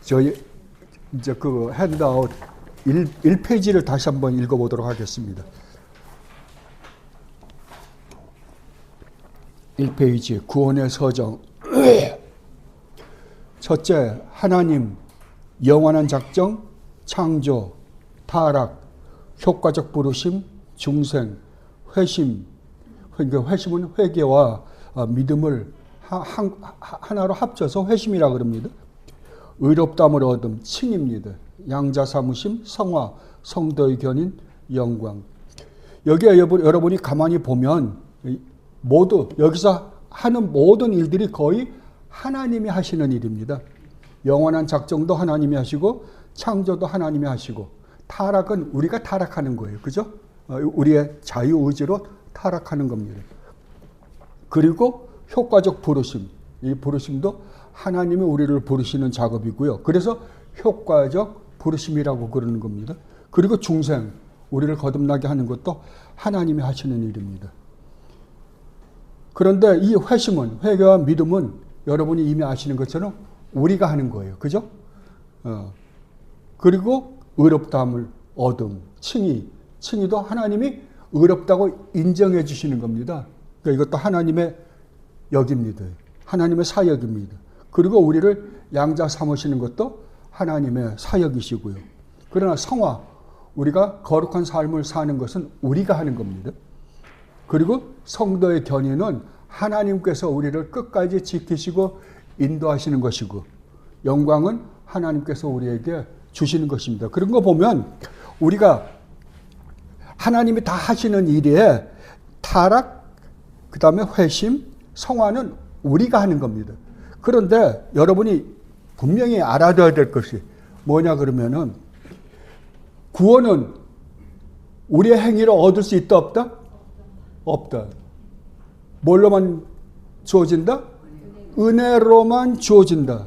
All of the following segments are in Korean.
저희 이제 그 핸드아웃 1페이지를 다시 한번 읽어보도록 하겠습니다. 1페이지 구원의 서정. 첫째, 하나님, 영원한 작정, 창조, 타락, 효과적 부르심, 중생, 회심. 회심은 회개와 믿음을 하나로 합쳐서 회심이라고 그럽니다. 의롭다함을 얻음, 칭입니다. 양자 사무심, 성화, 성도의 견인, 영광. 여기에 여러분이 가만히 보면 모두 여기서 하는 모든 일들이 거의 하나님이 하시는 일입니다. 영원한 작정도 하나님이 하시고 창조도 하나님이 하시고 타락은 우리가 타락하는 거예요. 그죠? 우리의 자유의지로 타락하는 겁니다. 그리고 효과적 부르심. 이 부르심도 하나님이 우리를 부르시는 작업이고요. 그래서 효과적 부르심이라고 그러는 겁니다. 그리고 중생, 우리를 거듭나게 하는 것도 하나님이 하시는 일입니다. 그런데 이 회심은, 회개와 믿음은 여러분이 이미 아시는 것처럼 우리가 하는 거예요. 그죠? 그리고 의롭다함을 얻음, 칭의도 하나님이 의롭다고 인정해 주시는 겁니다. 그러니까 이것도 하나님의 역입니다. 하나님의 사역입니다. 그리고 우리를 양자 삼으시는 것도 하나님의 사역이시고요. 그러나 성화, 우리가 거룩한 삶을 사는 것은 우리가 하는 겁니다. 그리고 성도의 견인은 하나님께서 우리를 끝까지 지키시고 인도하시는 것이고, 영광은 하나님께서 우리에게 주시는 것입니다. 그런 거 보면 우리가 하나님이 다 하시는 일에 타락, 그 다음에 회심, 성화는 우리가 하는 겁니다. 그런데 여러분이 분명히 알아둬야 될 것이 뭐냐 그러면은, 구원은 우리의 행위로 얻을 수 있다 없다? 없다. 뭘로만 주어진다? 은혜로만 주어진다.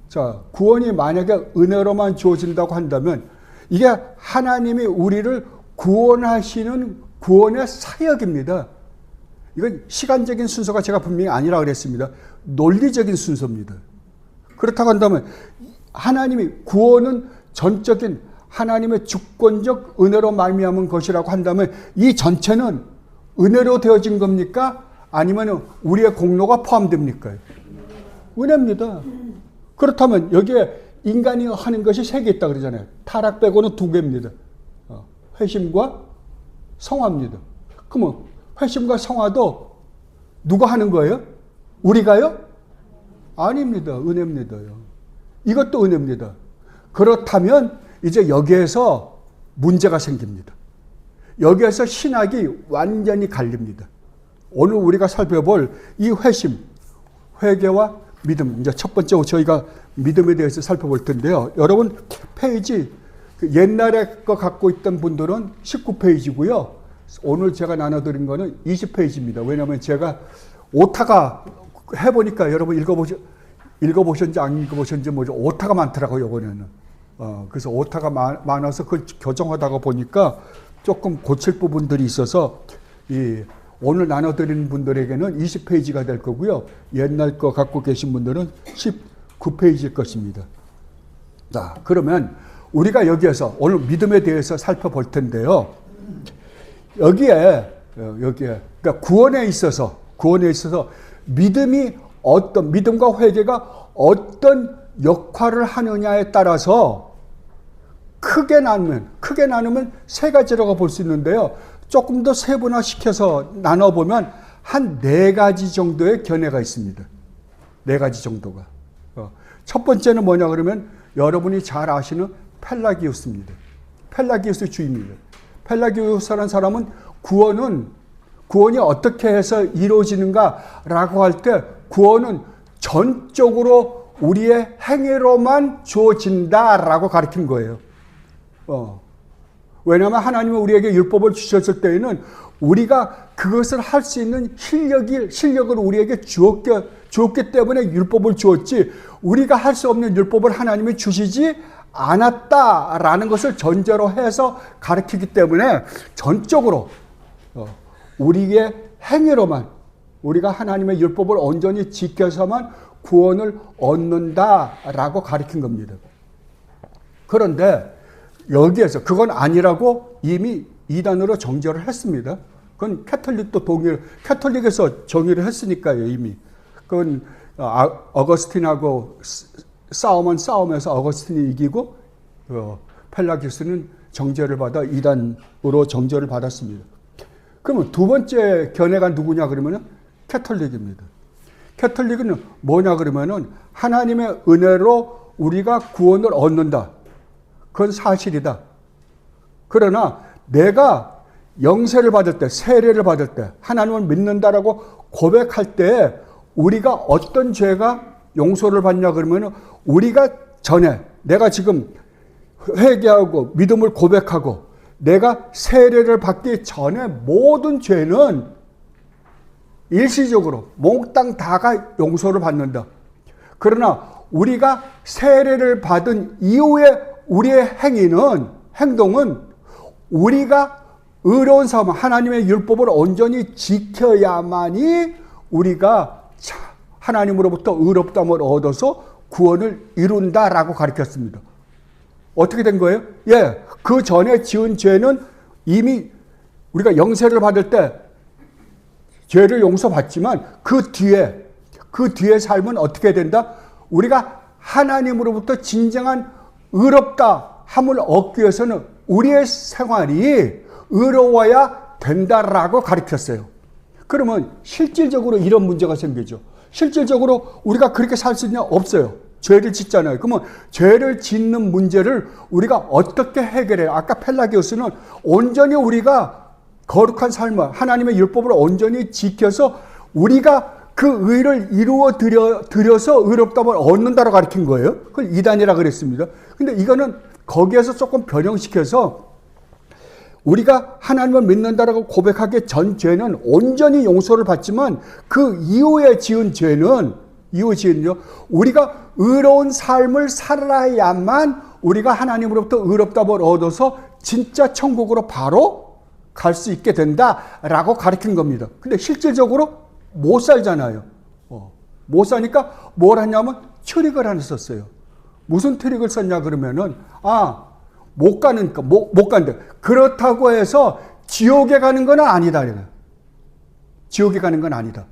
자, 구원이 만약에 은혜로만 주어진다고 한다면 이게 하나님이 우리를 구원하시는 구원의 사역입니다. 이건 시간적인 순서가 제가 분명히 아니라 그랬습니다. 논리적인 순서입니다. 그렇다고 한다면 하나님이 구원은 전적인 하나님의 주권적 은혜로 말미암은 것이라고 한다면 이 전체는 은혜로 되어진 겁니까? 아니면 우리의 공로가 포함됩니까? 은혜입니다. 그렇다면 여기에 인간이 하는 것이 3개 있다 그러잖아요. 타락 빼고는 2개입니다. 회심과 성화입니다. 그러면 회심과 성화도 누가 하는 거예요? 우리가요? 아닙니다. 은혜입니다요. 이것도 은혜입니다. 그렇다면 이제 여기에서 문제가 생깁니다. 여기에서 신학이 완전히 갈립니다. 오늘 우리가 살펴볼 이 회심, 회개와 믿음, 이제 첫 번째 저희가 믿음에 대해서 살펴볼 텐데요. 여러분 페이지, 옛날에 거 갖고 있던 분들은 19페이지고요. 오늘 제가 나눠드린 거는 20페이지입니다. 왜냐하면 제가 오타가 해보니까 여러분 읽어보셨는지 안 읽어보셨는지 모르죠. 오타가 많더라고요, 이번에는. 그래서 오타가 많아서 그걸 교정하다가 보니까 조금 고칠 부분들이 있어서 오늘 나눠드리는 분들에게는 20페이지가 될 거고요. 옛날 거 갖고 계신 분들은 19페이지일 것입니다. 자, 그러면 우리가 여기에서 오늘 믿음에 대해서 살펴볼 텐데요. 여기에 그러니까 구원에 있어서 믿음과 회개가 어떤 역할을 하느냐에 따라서 크게 나누면 3가지라고 볼 수 있는데요. 조금 더 세분화시켜서 나눠보면 한 4가지 정도의 견해가 있습니다. 4가지 정도가. 첫 번째는 뭐냐 그러면 여러분이 잘 아시는 펠라기우스입니다. 펠라기우스 주의입니다. 펠라기우스라는 사람은 구원이 어떻게 해서 이루어지는가라고 할 때 구원은 전적으로 우리의 행위로만 주어진다라고 가르친 거예요. 왜냐하면 하나님은 우리에게 율법을 주셨을 때에는 우리가 그것을 할 수 있는 실력을 우리에게 주었기 때문에 율법을 주었지, 우리가 할 수 없는 율법을 하나님이 주시지 않았다라는 것을 전제로 해서 가르치기 때문에 전적으로 우리의 행위로만 우리가 하나님의 율법을 온전히 지켜서만 구원을 얻는다라고 가르친 겁니다. 그런데 여기에서 그건 아니라고 이미 이단으로 정죄를 했습니다. 그건 캐톨릭도 캐톨릭에서 정의를 했으니까요, 이미. 그건 어거스틴하고 싸움에서 어거스틴이 이기고 펠라기우스는 정죄를 받아 이단으로 정죄를 받았습니다. 그러면 두 번째 견해가 누구냐 그러면은 캐톨릭입니다. 캐톨릭은 뭐냐 그러면은 하나님의 은혜로 우리가 구원을 얻는다. 그건 사실이다. 그러나 내가 영세를 받을 때, 세례를 받을 때, 하나님을 믿는다라고 고백할 때 우리가 어떤 죄가 용서를 받냐 그러면은 우리가 전에 내가 지금 회개하고 믿음을 고백하고 내가 세례를 받기 전에 모든 죄는 일시적으로 몽땅 다가 용서를 받는다. 그러나 우리가 세례를 받은 이후에 우리의 행동은 우리가 의로운 삶, 하나님의 율법을 온전히 지켜야만이 우리가 하나님으로부터 의롭다함을 얻어서 구원을 이룬다라고 가르쳤습니다. 어떻게 된 거예요? 예, 그 전에 지은 죄는 이미 우리가 영세를 받을 때 죄를 용서받지만 그 뒤에 삶은 어떻게 된다? 우리가 하나님으로부터 진정한 의롭다함을 얻기 위해서는 우리의 생활이 의로워야 된다라고 가르쳤어요. 그러면 실질적으로 이런 문제가 생기죠. 실질적으로 우리가 그렇게 살 수 있냐? 없어요. 죄를 짓잖아요. 그러면 죄를 짓는 문제를 우리가 어떻게 해결해요? 아까 펠라기우스는 온전히 우리가 거룩한 삶을 하나님의 율법을 온전히 지켜서 우리가 그 의를 이루어 드려서 의롭다함을 얻는다고 가르친 거예요. 그걸 이단이라 그랬습니다. 근데 이거는 거기에서 조금 변형시켜서 우리가 하나님을 믿는다라고 고백하기 전 죄는 온전히 용서를 받지만 그 이후에 지은 죄는요, 우리가 의로운 삶을 살아야만 우리가 하나님으로부터 의롭다함을 얻어서 진짜 천국으로 바로 갈 수 있게 된다라고 가르친 겁니다. 근데 실질적으로 못 살잖아요. 못 사니까 뭘 하냐면 트릭을 하나 썼어요. 무슨 트릭을 썼냐 그러면은 못 간다. 그렇다고 해서 지옥에 가는 건 아니다. 지옥에 가는 건 아니다.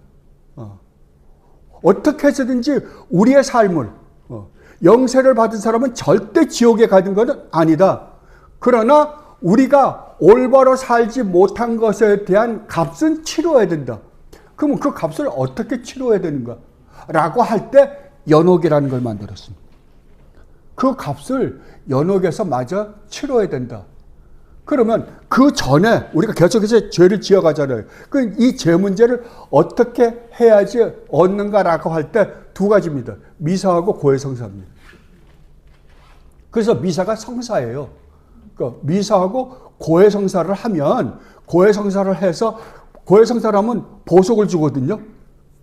어떻게 해서든지 우리의 삶을 영세를 받은 사람은 절대 지옥에 가는 것은 아니다. 그러나 우리가 올바로 살지 못한 것에 대한 값은 치러야 된다. 그러면 그 값을 어떻게 치러야 되는가? 라고 할 때 연옥이라는 걸 만들었습니다. 그 값을 연옥에서 마저 치러야 된다. 그러면 그 전에 우리가 계속해서 죄를 지어가잖아요. 이 죄 문제를 어떻게 해야지 얻는가라고 할 때 두 가지입니다. 미사하고 고해성사입니다. 그래서 미사가 성사예요. 그러니까 미사하고 고해성사를 하면 고해성사를 해서 고해성사를 하면 보석을 주거든요.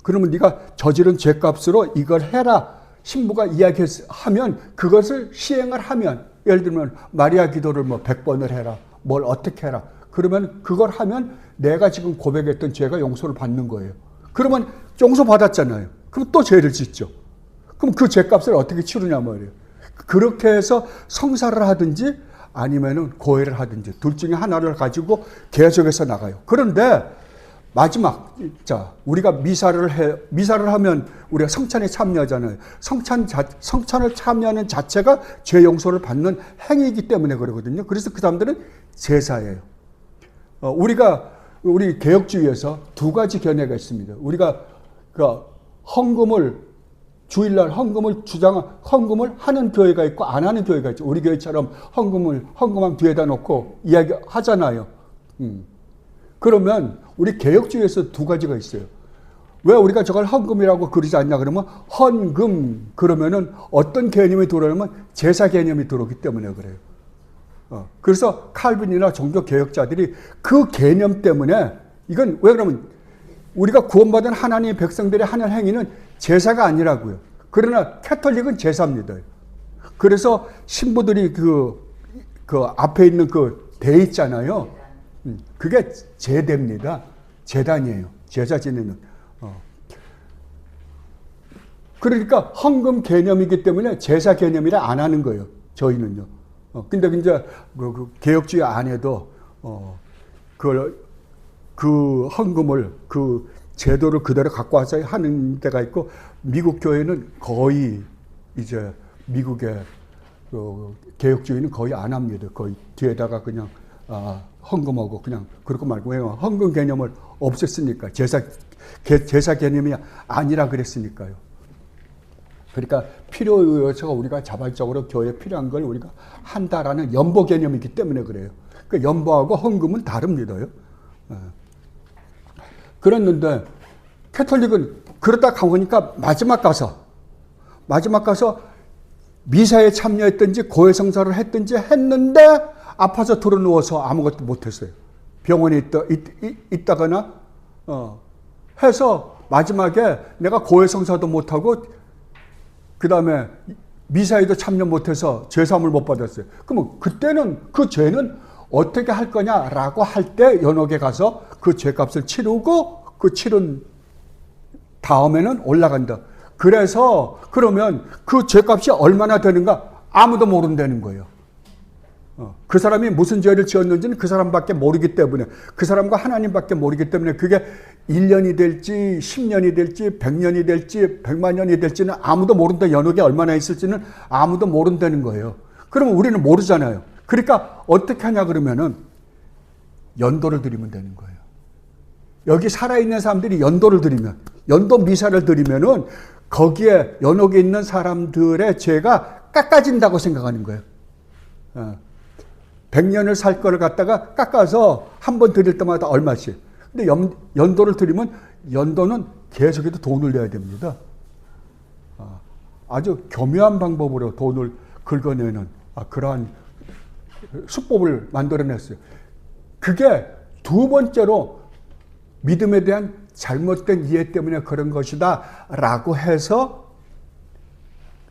그러면 네가 저지른 죄값으로 이걸 해라. 신부가 이야기하면 그것을 시행을 하면 예를 들면 마리아 기도를 100번을 해라. 뭘 어떻게 해라. 그러면 그걸 하면 내가 지금 고백했던 죄가 용서를 받는 거예요. 그러면 용서 받았잖아요. 그럼 또 죄를 짓죠. 그럼 그 죄값을 어떻게 치르냐 말이에요. 그렇게 해서 성사를 하든지 아니면은 고해를 하든지 둘 중에 하나를 가지고 계속해서 나가요. 그런데 마지막, 우리가 미사를 하면 우리가 성찬에 참여하잖아요. 성찬을 참여하는 자체가 죄 용서를 받는 행위이기 때문에 그러거든요. 그래서 그 사람들은 제사예요. 우리 개혁주의에서 두 가지 견해가 있습니다. 우리가 주일날 헌금을 하는 교회가 있고 안 하는 교회가 있죠. 우리 교회처럼 헌금함 뒤에다 놓고 이야기 하잖아요. 그러면 우리 개혁주의에서 두 가지가 있어요. 왜 우리가 저걸 헌금이라고 그러지 않냐 그러면 헌금 그러면은 어떤 개념이 들어오냐면 제사 개념이 들어오기 때문에 그래요. 그래서 칼빈이나 종교 개혁자들이 그 개념 때문에 이건 왜 그러면 우리가 구원받은 하나님의 백성들이 하는 행위는 제사가 아니라고요. 그러나 캐톨릭은 제사입니다. 그래서 신부들이 그 앞에 있는 그 대 있잖아요. 그게 제대입니다. 제단이에요. 제사 지내는. 그러니까 헌금 개념이기 때문에 제사 개념이라 안 하는 거예요. 저희는요. 근데 이제 그 개혁주의 안에도 그 헌금을 그 제도를 그대로 갖고 와서 하는 데가 있고, 미국 교회는 거의 이제 미국의 개혁주의는 거의 안 합니다. 거의 뒤에다가 그냥 헌금하고 그냥 그렇고 말고. 왜요? 헌금 개념을 없앴으니까. 제사 개념이 아니라 그랬으니까요. 그러니까 필요에서 우리가 자발적으로 교회에 필요한 걸 우리가 한다라는 연보 개념이기 때문에 그래요. 그 연보하고 헌금은 다릅니다요. 그랬는데 캐톨릭은 그러다 가보니까 마지막 가서 미사에 참여했든지 고해성사를 했든지 했는데 아파서 들어누워서 아무것도 못했어요. 병원에 있다거나 해서 마지막에 내가 고해성사도 못하고 그 다음에 미사에도 참여 못해서 죄사함을 못 받았어요. 그러면 그때는 그 죄는 어떻게 할 거냐라고 할 때 연옥에 가서 그 죄값을 치르고 그 치른 다음에는 올라간다. 그래서 그러면 그 죄값이 얼마나 되는가 아무도 모른다는 거예요. 그 사람이 무슨 죄를 지었는지는 그 사람밖에 모르기 때문에, 그 사람과 하나님밖에 모르기 때문에 그게 1년이 될지 10년이 될지 100년이 될지 100만 년이 될지는 아무도 모른다. 연옥에 얼마나 있을지는 아무도 모른다는 거예요. 그러면 우리는 모르잖아요. 그러니까 어떻게 하냐 그러면은 연도를 드리면 되는 거예요. 여기 살아있는 사람들이 연도를 드리면, 연도 미사를 드리면은 거기에 연옥에 있는 사람들의 죄가 깎아진다고 생각하는 거예요. 100년을 살 거를 갖다가 깎아서 한 번 드릴 때마다 얼마씩. 근데 연도를 드리면 연도는 계속해서 돈을 내야 됩니다. 아주 교묘한 방법으로 돈을 긁어내는 그러한 수법을 만들어냈어요. 그게 두 번째로 믿음에 대한 잘못된 이해 때문에 그런 것이다 라고 해서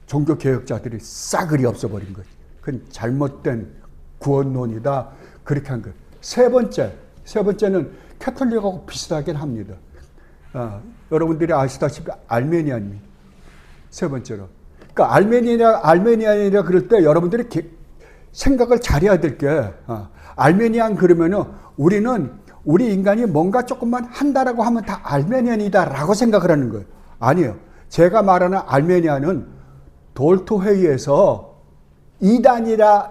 종교개혁자들이 싸그리 없어버린 거죠. 그건 잘못된 구원론이다. 그렇게 한 거예요. 세 번째는 캐톨릭하고 비슷하긴 합니다. 여러분들이 아시다시피 알메니아입니다. 세 번째로. 그러니까 알메니아이라 그럴 때 여러분들이 생각을 잘해야 될 게, 알메니안 그러면은 우리 인간이 뭔가 조금만 한다라고 하면 다 알메니안이다라고 생각을 하는 거예요. 아니에요. 제가 말하는 알메니아는 돌토 회의에서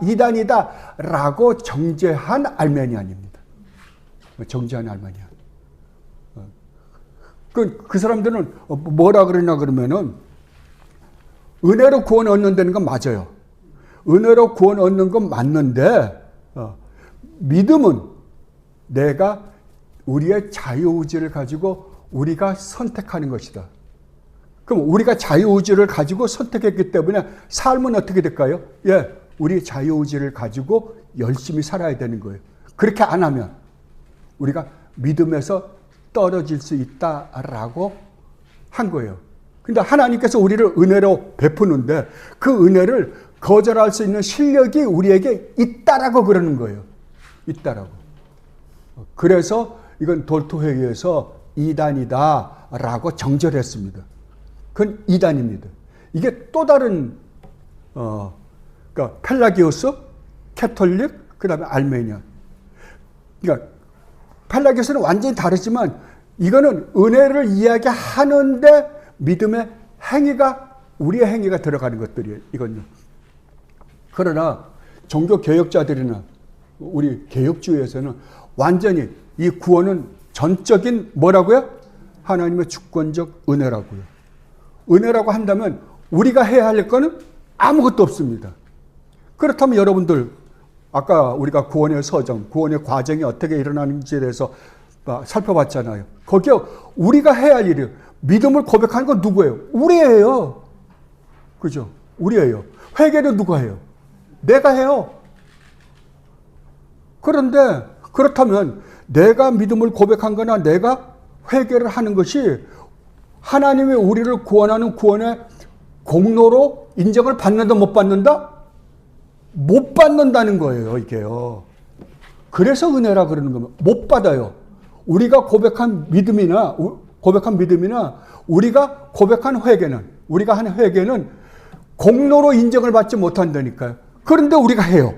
이단이다라고 정죄한 알메니안입니다. 정죄한 알메니안. 그 사람들은 뭐라 그러냐 그러면은 은혜로 구원 얻는다는 건 맞아요. 은혜로 구원 얻는 건 맞는데 믿음은 내가 우리의 자유의지를 가지고 우리가 선택하는 것이다. 그럼 우리가 자유의지를 가지고 선택했기 때문에 삶은 어떻게 될까요? 우리 자유의지를 가지고 열심히 살아야 되는 거예요. 그렇게 안 하면 우리가 믿음에서 떨어질 수 있다라고 한 거예요. 근데 하나님께서 우리를 은혜로 베푸는데 그 은혜를 거절할 수 있는 실력이 우리에게 있다라고 그러는 거예요. 있다라고. 그래서 이건 돌토회의에서 이단이다라고 정죄를 했습니다. 그건 이단입니다. 이게 또 다른 그러니까 펠라기오스, 캐톨릭, 그 다음에 알메니안. 그러니까 펠라기오스는 완전히 다르지만 이거는 은혜를 이야기하는데 믿음의 행위가, 우리의 행위가 들어가는 것들이에요. 이건요. 그러나 종교 개혁자들이나 우리 개혁주의에서는 완전히 이 구원은 전적인 뭐라고요? 하나님의 주권적 은혜라고요. 은혜라고 한다면 우리가 해야 할 거는 아무것도 없습니다. 그렇다면 여러분들 아까 우리가 구원의 서정, 구원의 과정이 어떻게 일어나는지에 대해서 살펴봤잖아요. 거기에 우리가 해야 할 일이에요. 믿음을 고백하는 건 누구예요? 우리예요. 그죠? 우리예요. 회개는 누가 해요? 내가 해요. 그런데 그렇다면 내가 믿음을 고백한 거나 내가 회개를 하는 것이 하나님이 우리를 구원하는 구원의 공로로 인정을 받는다 못 받는다? 못 받는다는 거예요, 이게요. 그래서 은혜라 그러는 겁니다. 못 받아요. 우리가 고백한 믿음이나 우리가 고백한 회개는 우리가 하는 회개는 공로로 인정을 받지 못한다니까요. 그런데 우리가 해요.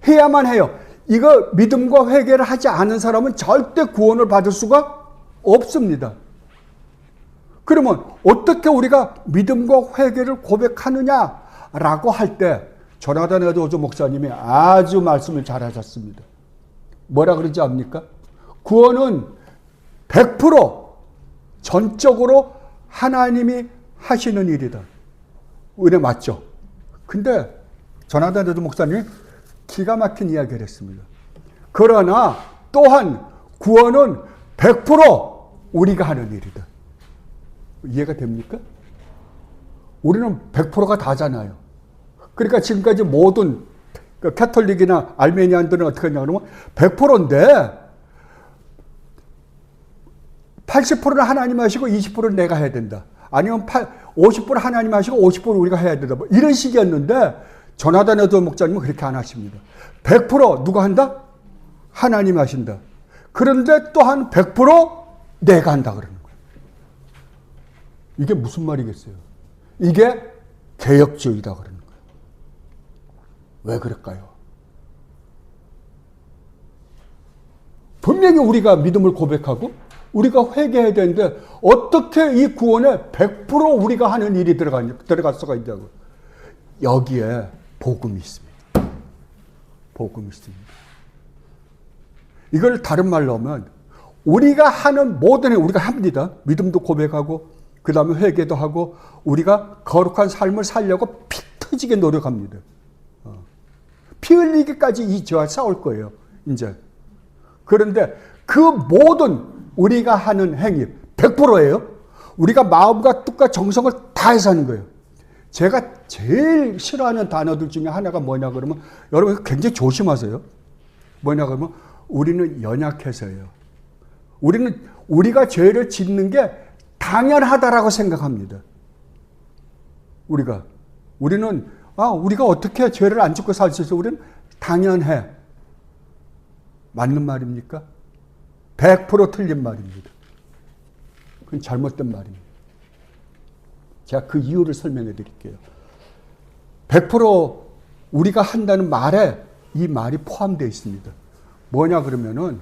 해야만 해요. 이거 믿음과 회개를 하지 않은 사람은 절대 구원을 받을 수가 없습니다. 그러면 어떻게 우리가 믿음과 회개를 고백하느냐라고 할 때 조나단 에드워즈 목사님이 아주 말씀을 잘하셨습니다. 뭐라 그러지 않습니까? 구원은 100% 전적으로 하나님이 하시는 일이다. 은혜 맞죠? 근데 조나단 에드워즈 목사님이 기가 막힌 이야기를 했습니다. 그러나 또한 구원은 100% 우리가 하는 일이다. 이해가 됩니까? 우리는 100%가 다잖아요. 그러니까 지금까지 모든 캐톨릭이나 알메니안들은 어떻게 하냐 그러면 100%인데 80%는 하나님 하시고 20%는 내가 해야 된다. 아니면 50% 하나님 하시고 50% 우리가 해야 된다. 뭐 이런 식이었는데 조나단 에드워즈 목사님은 그렇게 안 하십니다. 100% 누가 한다? 하나님 하신다. 그런데 또한 100% 내가 한다 그러는 거예요. 이게 무슨 말이겠어요? 이게 개혁주의다 그러는 거예요. 왜 그럴까요? 분명히 우리가 믿음을 고백하고 우리가 회개해야 되는데 어떻게 이 구원에 100% 우리가 하는 일이 들어갈 수가 있냐고. 여기에 복음이 있습니다. 복음이 있습니다. 이걸 다른 말로 하면 우리가 하는 모든 일 우리가 합니다. 믿음도 고백하고 그 다음에 회개도 하고 우리가 거룩한 삶을 살려고 피 터지게 노력합니다. 피 흘리기까지 이 죄와 싸울 거예요. 이제. 그런데 그 모든 우리가 하는 행위 100%예요. 우리가 마음과 뜻과 정성을 다해서 하는 거예요. 제가 제일 싫어하는 단어들 중에 하나가 뭐냐 그러면 여러분 굉장히 조심하세요. 뭐냐 그러면 우리는 연약해서요. 우리가 죄를 짓는 게 당연하다라고 생각합니다. 우리가 어떻게 죄를 안 짓고 살 수 있어? 우리는 당연해. 맞는 말입니까? 100% 틀린 말입니다. 그건 잘못된 말입니다. 제가 그 이유를 설명해 드릴게요. 100% 우리가 한다는 말에 이 말이 포함되어 있습니다. 뭐냐 그러면은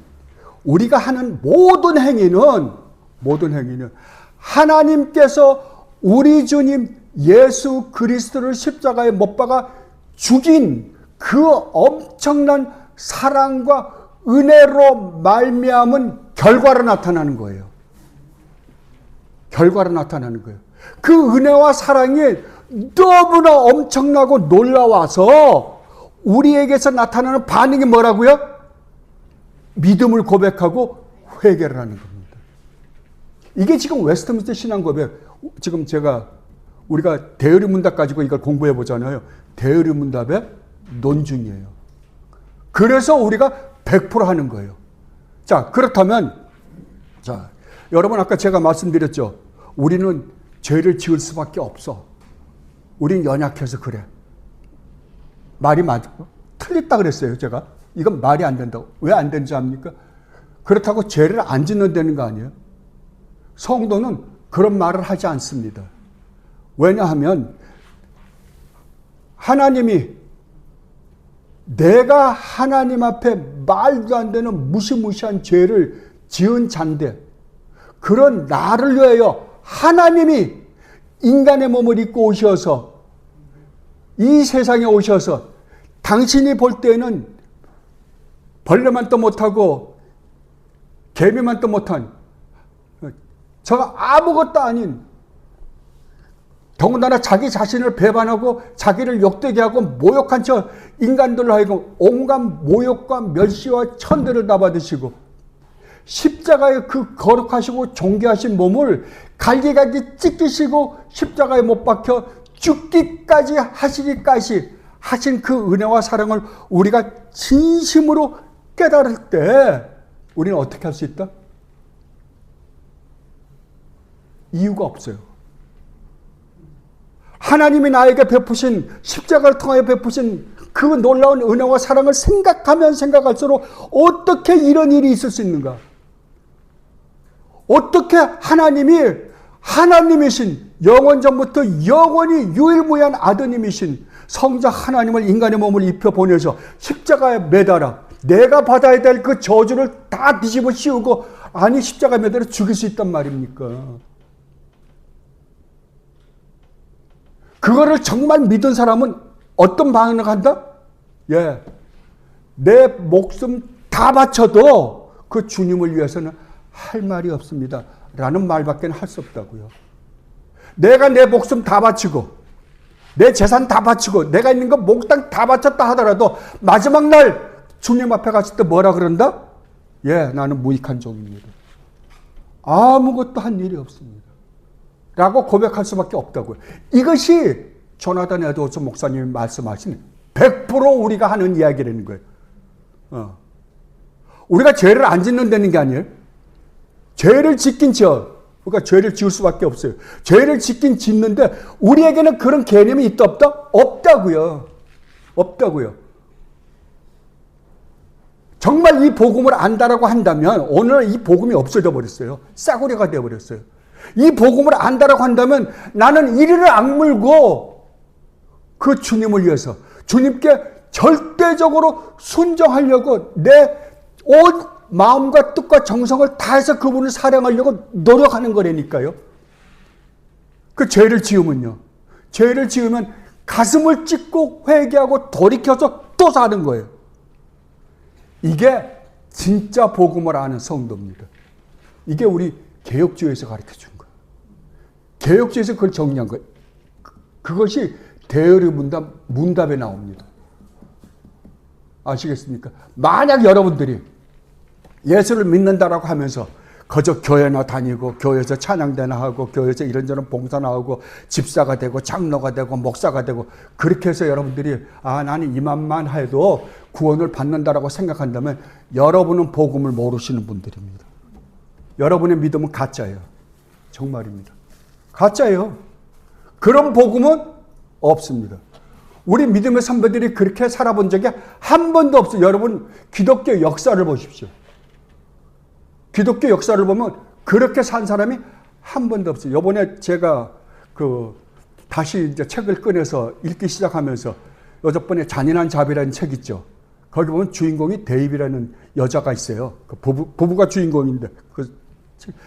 우리가 하는 모든 행위는 하나님께서 우리 주님 예수 그리스도를 십자가에 못 박아 죽인 그 엄청난 사랑과 은혜로 말미암은 결과로 나타나는 거예요. 결과로 나타나는 거예요. 그 은혜와 사랑이 너무나 엄청나고 놀라워서 우리에게서 나타나는 반응이 뭐라고요? 믿음을 고백하고 회개를 하는 겁니다. 이게 지금 웨스트민스터 신앙고백, 지금 우리가 대의리 문답 가지고 이걸 공부해 보잖아요. 대의리 문답의 논중이에요. 그래서 우리가 100% 하는 거예요. 자, 그렇다면, 여러분 아까 제가 말씀드렸죠. 우리는 죄를 지을 수밖에 없어. 우린 연약해서 그래. 말이 틀렸다 그랬어요, 제가. 이건 말이 안 된다고. 왜 안 되는지 압니까? 그렇다고 죄를 안 짓는다는 거 아니에요? 성도는 그런 말을 하지 않습니다. 왜냐하면 하나님이 내가 하나님 앞에 말도 안 되는 무시무시한 죄를 지은 자인데 그런 나를 위하여 하나님이 인간의 몸을 입고 오셔서 이 세상에 오셔서 당신이 볼 때는 벌레만도 못하고 개미만도 못한 저 아무것도 아닌 더군다나 자기 자신을 배반하고 자기를 욕되게 하고 모욕한 저 인간들로 하여금 온갖 모욕과 멸시와 천대를 다 받으시고 십자가에 그 거룩하시고 존귀하신 몸을 갈기갈기 찢기시고 십자가에 못 박혀 죽기까지 하시기까지 하신 그 은혜와 사랑을 우리가 진심으로 깨달을 때 우리는 어떻게 할 수 있다? 이유가 없어요. 하나님이 나에게 베푸신 십자가를 통하여 베푸신 그 놀라운 은혜와 사랑을 생각하면 생각할수록 어떻게 이런 일이 있을 수 있는가? 어떻게 하나님이신 영원 전부터 영원히 유일무이한 아드님이신 성자 하나님을 인간의 몸을 입혀 보내서 십자가에 매달아 내가 받아야 될 그 저주를 다 뒤집어 씌우고 아니 십자가에 매달아 죽일 수 있단 말입니까? 그거를 정말 믿은 사람은 어떤 반응을 한다? 예, 내 목숨 다 바쳐도 그 주님을 위해서는 할 말이 없습니다 라는 말밖에 할 수 없다고요. 내가 내 목숨 다 바치고 내 재산 다 바치고 내가 있는 거 몽땅 다 바쳤다 하더라도 마지막 날 주님 앞에 갔을 때 뭐라 그런다? 예, 나는 무익한 종입니다. 아무것도 한 일이 없습니다 라고 고백할 수밖에 없다고요. 이것이 조나단 에드워즈 목사님이 말씀하신 100% 우리가 하는 이야기라는 거예요. 우리가 죄를 안 짓는다는 게 아니에요. 죄를 짓긴 지어. 그러니까 죄를 지을 수밖에 없어요. 죄를 짓긴 짓는데 우리에게는 그런 개념이 있다 없다? 없다고요. 없다고요. 정말 이 복음을 안다라고 한다면 오늘 이 복음이 없어져 버렸어요. 싸구려가 되어 버렸어요. 이 복음을 안다라고 한다면 나는 이리를 악물고 그 주님을 위해서 주님께 절대적으로 순종하려고 내 온 마음과 뜻과 정성을 다해서 그분을 사랑하려고 노력하는 거라니까요. 그 죄를 지으면요. 죄를 지으면 가슴을 찢고 회개하고 돌이켜서 또 사는 거예요. 이게 진짜 복음을 아는 성도입니다. 이게 우리 개혁주의에서 가르쳐준 거예요. 개혁주의에서 그걸 정리한 거예요. 그것이 대열의 문답에 나옵니다. 아시겠습니까? 만약 여러분들이 예수를 믿는다라고 하면서 그저 교회나 다니고 교회에서 찬양대나 하고 교회에서 이런저런 봉사나 하고 집사가 되고 장로가 되고 목사가 되고 그렇게 해서 여러분들이 나는 이만만 해도 구원을 받는다라고 생각한다면 여러분은 복음을 모르시는 분들입니다. 여러분의 믿음은 가짜예요. 정말입니다. 가짜예요. 그런 복음은 없습니다. 우리 믿음의 선배들이 그렇게 살아본 적이 한 번도 없어요. 여러분 기독교 역사를 보십시오. 기독교 역사를 보면 그렇게 산 사람이 한 번도 없어요. 요번에 제가 다시 이제 책을 꺼내서 읽기 시작하면서 요저번에 잔인한 자비라는 책 있죠. 거기 보면 주인공이 데이비라는 여자가 있어요. 그 부부가 주인공인데 그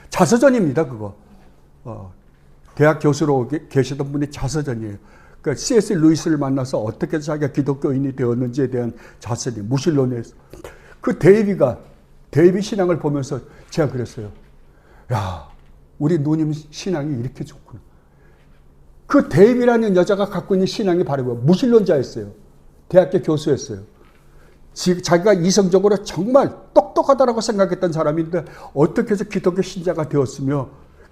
자서전입니다. 그거 대학 교수로 계시던 분이 자서전이에요. 그러니까 C.S. 루이스를 만나서 어떻게 자기가 기독교인이 되었는지에 대한 자서전, 무신론에서 그 데이비 신앙을 보면서 제가 그랬어요. 야, 우리 누님 신앙이 이렇게 좋구나. 그 데이비라는 여자가 갖고 있는 신앙이 바로 무신론자였어요. 대학교 교수였어요. 자기가 이성적으로 정말 똑똑하다라고 생각했던 사람인데 어떻게 해서 기독교 신자가 되었으며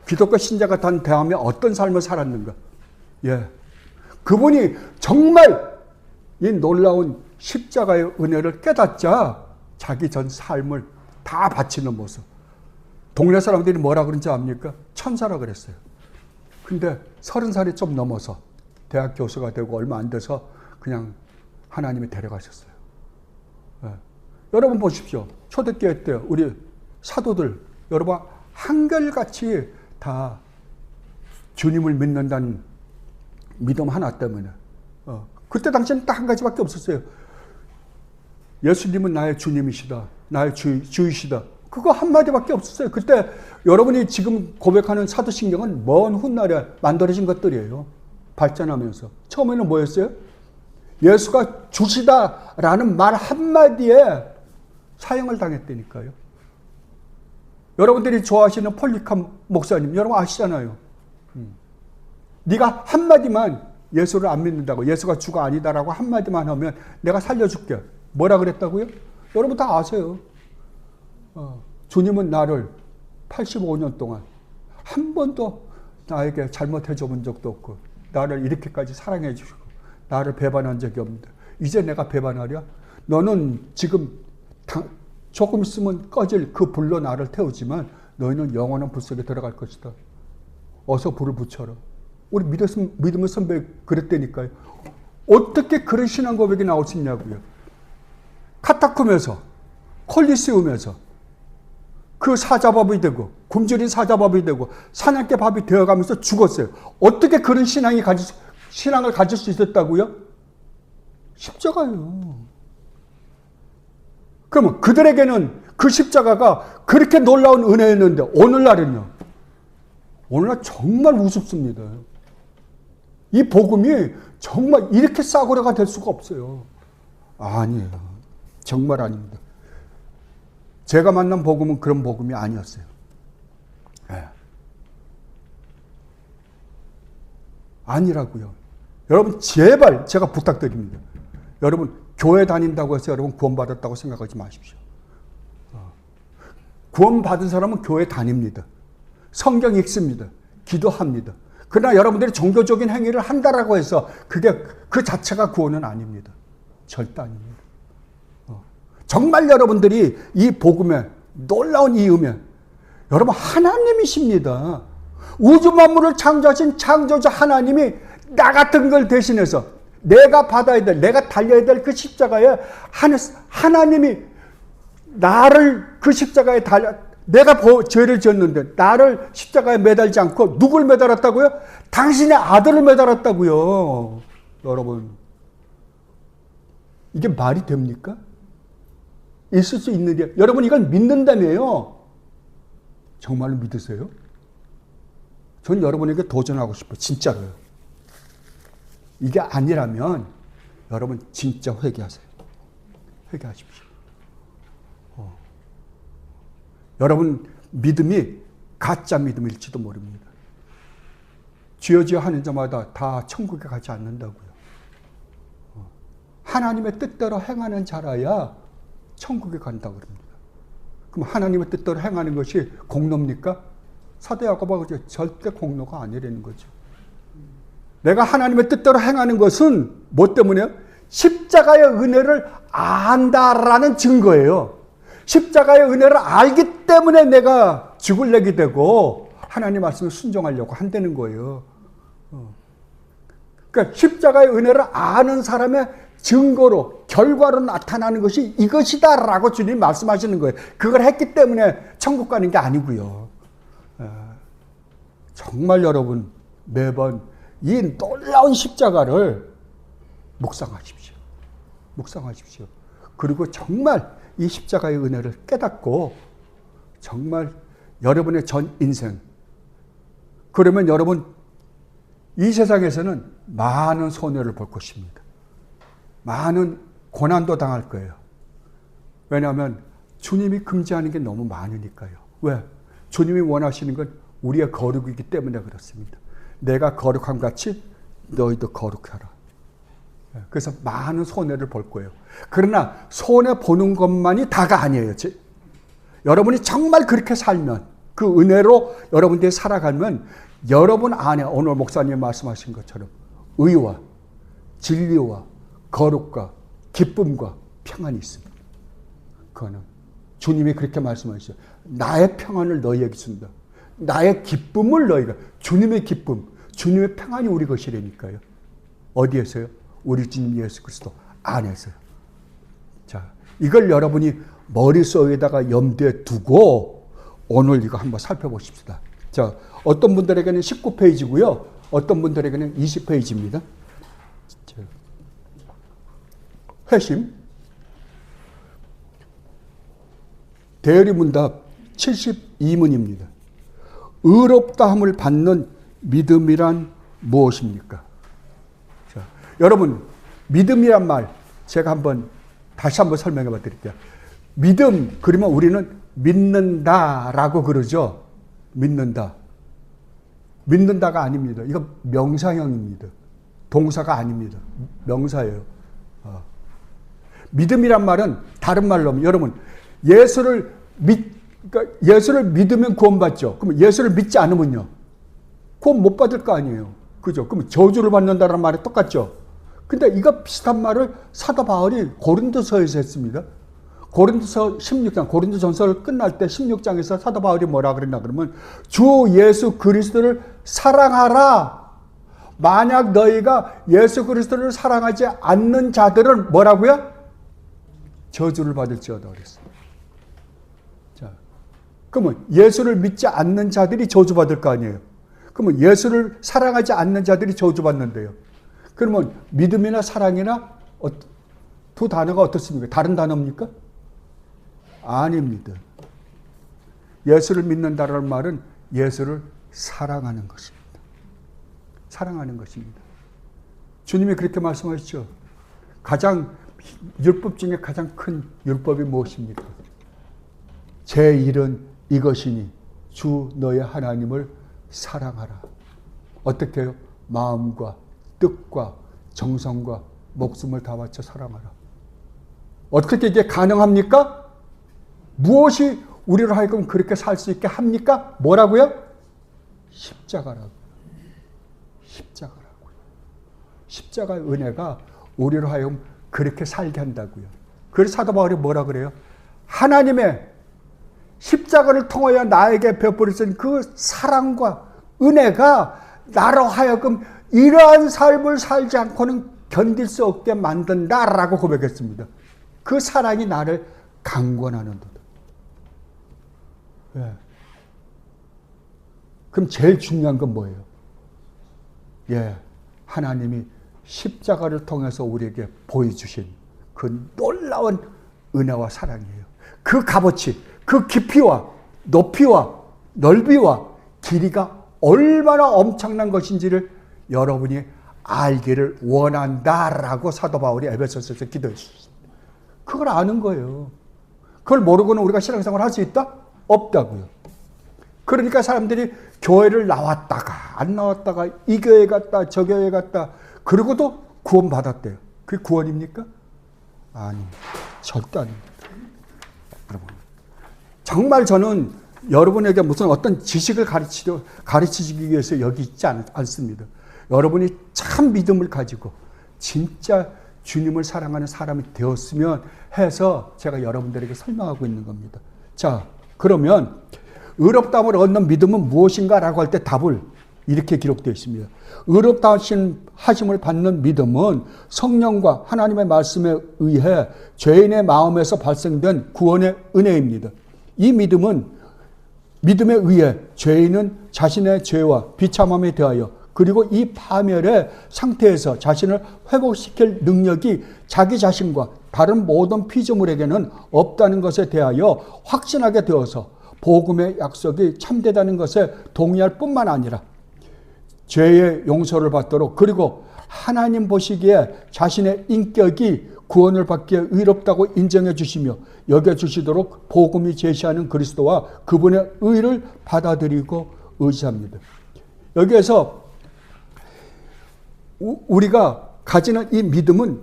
기독교 신자가 된 다음에 어떤 삶을 살았는가. 예, 그분이 정말 이 놀라운 십자가의 은혜를 깨닫자 자기 전 삶을 다 바치는 모습. 동네 사람들이 뭐라 그런지 압니까? 천사라 그랬어요. 근데 30살이 좀 넘어서 대학 교수가 되고 얼마 안 돼서 그냥 하나님이 데려가셨어요. 네. 여러분 보십시오. 초대교회 때 우리 사도들 여러분 한결같이 다 주님을 믿는다는 믿음 하나 때문에 그때 당시에는 딱 한 가지밖에 없었어요. 예수님은 나의 주님이시다. 나의 주이시다. 그거 한마디밖에 없었어요. 그때 여러분이 지금 고백하는 사도신경은 먼 훗날에 만들어진 것들이에요. 발전하면서. 처음에는 뭐였어요? 예수가 주시다라는 말 한마디에 사형을 당했다니까요. 여러분들이 좋아하시는 폴리캄 목사님 여러분 아시잖아요. 네가 한마디만 예수를 안 믿는다고 예수가 주가 아니다라고 한마디만 하면 내가 살려줄게. 뭐라 그랬다고요? 여러분 다 아세요. 주님은 나를 85년 동안 한 번도 나에게 잘못해 준 적도 없고 나를 이렇게까지 사랑해 주시고 나를 배반한 적이 없는데 이제 내가 배반하랴? 너는 지금 조금 있으면 꺼질 그 불로 나를 태우지만 너희는 영원한 불 속에 들어갈 것이다. 어서 불을 붙여라. 우리 믿음의 선배 그랬다니까요. 어떻게 그런 신앙 고백이 나올 수 있냐고요. 카타콤에서 콜리세움에서 그 사자밥이 되고 굶주린 사자밥이 되고 사냥개 밥이 되어가면서 죽었어요. 어떻게 그런 신앙을 가질 수 있었다고요? 십자가예요. 그러면 그들에게는 그 십자가가 그렇게 놀라운 은혜였는데 오늘날은요. 오늘날 정말 우습습니다. 이 복음이 정말 이렇게 싸구려가 될 수가 없어요. 아니에요. 정말 아닙니다. 제가 만난 복음은 그런 복음이 아니었어요. 네. 아니라고요. 여러분 제발 제가 부탁드립니다. 여러분 교회 다닌다고 해서 여러분 구원받았다고 생각하지 마십시오. 구원받은 사람은 교회 다닙니다. 성경 읽습니다. 기도합니다. 그러나 여러분들이 종교적인 행위를 한다라고 해서 그게 그 자체가 구원은 아닙니다. 절대 아닙니다. 정말 여러분들이 이 복음에 놀라운 이 은혜, 여러분 하나님이십니다. 우주 만물을 창조하신 창조자 하나님이 나 같은 걸 대신해서 내가 받아야 될, 내가 달려야 될 그 십자가에 하나님이 나를 그 십자가에 내가 죄를 지었는데 나를 십자가에 매달지 않고 누굴 매달았다고요? 당신의 아들을 매달았다고요. 여러분 이게 말이 됩니까? 있을 수 있는 일이야. 여러분 이걸 믿는다며요. 정말로 믿으세요? 전 여러분에게 도전하고 싶어요. 진짜로요. 이게 아니라면 여러분 진짜 회개하세요. 회개하십시오. 여러분 믿음이 가짜 믿음일지도 모릅니다. 쥐어쥐어 하는 자마다 다 천국에 가지 않는다고요. 하나님의 뜻대로 행하는 자라야 천국에 간다고 그럽니다. 그럼 하나님의 뜻대로 행하는 것이 공로입니까? 사도 야고보가 절대 공로가 아니라는 거죠. 내가 하나님의 뜻대로 행하는 것은 뭐 때문에요? 십자가의 은혜를 안다라는 증거예요. 십자가의 은혜를 알기 때문에 내가 죽을 내게 되고 하나님 말씀을 순종하려고 한다는 거예요. 그러니까 십자가의 은혜를 아는 사람의 증거로 결과로 나타나는 것이 이것이다라고 주님 말씀하시는 거예요. 그걸 했기 때문에 천국 가는 게 아니고요. 정말 여러분 매번 이 놀라운 십자가를 묵상하십시오. 묵상하십시오. 그리고 정말 이 십자가의 은혜를 깨닫고 정말 여러분의 전 인생, 그러면 여러분 이 세상에서는 많은 손해를 볼 것입니다. 많은 고난도 당할 거예요. 왜냐하면 주님이 금지하는 게 너무 많으니까요. 왜? 주님이 원하시는 건 우리의 거룩이기 때문에 그렇습니다. 내가 거룩함 같이 너희도 거룩하라. 그래서 많은 손해를 볼 거예요. 그러나 손해보는 것만이 다가 아니에요. 여러분이 정말 그렇게 살면, 그 은혜로 여러분들이 살아가면 여러분 안에 오늘 목사님 말씀하신 것처럼 의와 진리와 거룩과 기쁨과 평안이 있습니다. 그거는 주님이 그렇게 말씀하셨어요. 나의 평안을 너희에게 준다. 나의 기쁨을 너희가, 주님의 기쁨, 주님의 평안이 우리 것이라니까요. 어디에서요? 우리 주님 예수 그리스도 안에서요. 자, 이걸 여러분이 머릿속에다가 염두에 두고 오늘 이거 한번 살펴보십시다. 자, 어떤 분들에게는 19페이지고요. 어떤 분들에게는 20페이지입니다. 회심. 대리문답 72문입니다. 의롭다함을 받는 믿음이란 무엇입니까? 자, 여러분 믿음이란 말 제가 다시 한번 설명해 봐 드릴게요. 믿음 그러면 우리는 믿는다라고 그러죠. 믿는다. 믿는다가 아닙니다. 이거 명사형입니다. 동사가 아닙니다. 명사예요. 믿음이란 말은 다른 말로 하면 여러분 예수를 믿으면 구원받죠. 그럼 예수를 믿지 않으면요. 구원 못 받을 거 아니에요. 그죠? 그럼 저주를 받는다는 말이 똑같죠. 근데 이거 비슷한 말을 사도 바울이 고린도서에서 했습니다. 고린도서 16장, 고린도전서를 끝날 때 16장에서 사도 바울이 뭐라 그랬나 그러면 주 예수 그리스도를 사랑하라. 만약 너희가 예수 그리스도를 사랑하지 않는 자들은 뭐라고요? 저주를 받을지어다 그랬어요. 자, 그러면 예수를 믿지 않는 자들이 저주받을 거 아니에요. 그러면 예수를 사랑하지 않는 자들이 저주받는데요. 그러면 믿음이나 사랑이나 두 단어가 어떻습니까? 다른 단어입니까? 아닙니다. 예수를 믿는다라는 말은 예수를 사랑하는 것입니다. 사랑하는 것입니다. 주님이 그렇게 말씀하시죠. 율법 중에 가장 큰 율법이 무엇입니까? 제 일은 이것이니 주 너의 하나님을 사랑하라. 어떻게 해요? 마음과 뜻과 정성과 목숨을 다 바쳐 사랑하라. 어떻게 이게 가능합니까? 무엇이 우리로 하여금 그렇게 살 수 있게 합니까? 뭐라고요? 십자가라고요. 십자가라고요. 십자가의 은혜가 우리로 하여금 그렇게 살게 한다고요. 그래서 사도 바울이 뭐라 그래요? 하나님의 십자가를 통하여 나에게 베풀으신 그 사랑과 은혜가 나로 하여금 이러한 삶을 살지 않고는 견딜 수 없게 만든다라고 고백했습니다. 그 사랑이 나를 강권하는 도다. 예. 그럼 제일 중요한 건 뭐예요? 예, 하나님이 십자가를 통해서 우리에게 보여주신 그 놀라운 은혜와 사랑이에요. 그 값어치, 그 깊이와 높이와 넓이와 길이가 얼마나 엄청난 것인지를 여러분이 알기를 원한다라고 사도 바울이 에베소서에서 기도했습니다. 그걸 아는 거예요. 그걸 모르고는 우리가 신앙생활을 할 수 있다? 없다고요. 그러니까 사람들이 교회를 나왔다가 안 나왔다가 이 교회 갔다 저 교회 갔다 그러고도 구원받았대요. 그게 구원입니까? 아니, 절대 아닙니다. 여러분, 정말 저는 여러분에게 무슨 어떤 지식을 가르치기 위해서 여기 있지 않습니다. 여러분이 참 믿음을 가지고 진짜 주님을 사랑하는 사람이 되었으면 해서 제가 여러분들에게 설명하고 있는 겁니다. 자, 그러면 의롭다함을 얻는 믿음은 무엇인가라고 할 때 답을 이렇게 기록되어 있습니다. 의롭다 하심을 받는 믿음은 성령과 하나님의 말씀에 의해 죄인의 마음에서 발생된 구원의 은혜입니다. 이 믿음에 의해 죄인은 자신의 죄와 비참함에 대하여 그리고 이 파멸의 상태에서 자신을 회복시킬 능력이 자기 자신과 다른 모든 피조물에게는 없다는 것에 대하여 확신하게 되어서 복음의 약속이 참되다는 것에 동의할 뿐만 아니라 죄의 용서를 받도록 그리고 하나님 보시기에 자신의 인격이 구원을 받기에 의롭다고 인정해 주시며 여겨 주시도록 복음이 제시하는 그리스도와 그분의 의를 받아들이고 의지합니다. 여기에서 우리가 가지는 이 믿음은